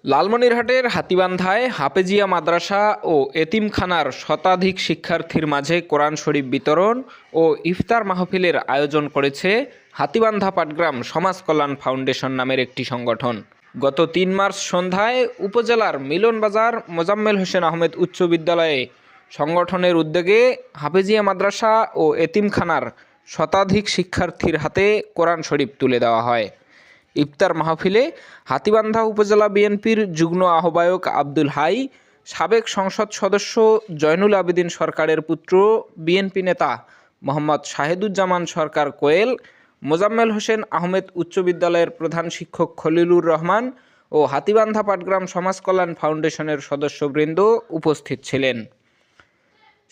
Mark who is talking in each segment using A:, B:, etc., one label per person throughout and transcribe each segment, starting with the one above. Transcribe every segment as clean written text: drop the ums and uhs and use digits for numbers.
A: লালমনিরহাটের হাতীবান্ধায় হাফেজিয়া মাদ্রাসা ও এতিমখানার শতাধিক শিক্ষার্থীর মাঝে কোরআন শরীফ বিতরণ ও ইফতার মাহফিলের আয়োজন করেছে হাতীবান্ধা পাটগ্রাম সমাজ কল্যাণ ফাউন্ডেশন নামের একটি সংগঠন। গত ৩ মার্চ সন্ধ্যায় উপজেলার মিলনবাজার মোজাম্মেল হোসেন আহমেদ উচ্চ বিদ্যালয়ে সংগঠনের উদ্যোগে হাফেজিয়া মাদ্রাসা ও এতিমখানার শতাধিক শিক্ষার্থীর হাতে কোরআন শরীফ তুলে দেওয়া হয়। ইফতার মাহফিলে হাতীবান্ধা উপজেলা বিএনপির যুগ্ম আহ্বায়ক আব্দুল হাই, সাবেক সংসদ সদস্য জয়নুল আবেদিন সরকারের পুত্র বিএনপি নেতা মোহাম্মদ শাহেদুজ্জামান সরকার কোয়েল, মোজাম্মেল হোসেন আহমেদ উচ্চ বিদ্যালয়ের প্রধান শিক্ষক খলিলুর রহমান ও হাতীবান্ধা পাটগ্রাম সমাজ কল্যাণ ফাউন্ডেশনের সদস্যবৃন্দ উপস্থিত ছিলেন।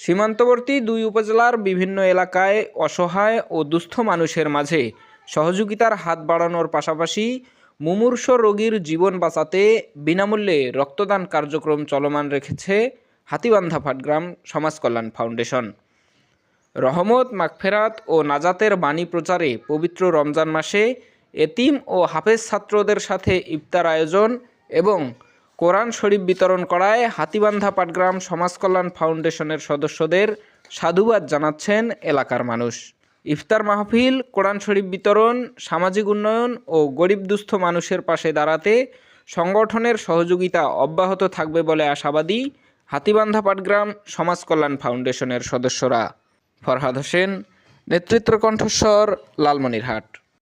A: সীমান্তবর্তী 2 উপজেলার বিভিন্ন এলাকায় অসহায় ও দুস্থ মানুষের মাঝে সহযোগিতার হাত বাড়ানোর পাশাপাশি মুমূর্ষ রোগীর জীবন বাঁচাতে বিনামূল্যে রক্তদান কার্যক্রম চলমান রেখেছে হাতীবান্ধা পাটগ্রাম সমাজ কল্যাণ ফাউন্ডেশন। রহমত, মাগফেরাত ও নাজাতের বাণী প্রচারে পবিত্র রমজান মাসে এতিম ও হাফেজ ছাত্রদের সাথে ইফতার আয়োজন এবং কোরআন শরীফ বিতরণ করায় হাতীবান্ধা পাটগ্রাম সমাজ কল্যাণ ফাউন্ডেশনের সদস্যদের সাধুবাদ জানাচ্ছেন এলাকার মানুষ। ইফতার মাহফিল, কোরআন শরীফ বিতরণ, সামাজিক উন্নয়ন ও গরিব দুস্থ মানুষের পাশে দাঁড়াতে সংগঠনের সহযোগিতা অব্যাহত থাকবে বলে আশাবাদী হাতীবান্ধা পাটগ্রাম সমাজ কল্যাণ ফাউন্ডেশনের সদস্যরা। ফরহাদ হোসেন, নেতৃত্ব কণ্ঠস্বর, লালমনিরহাট।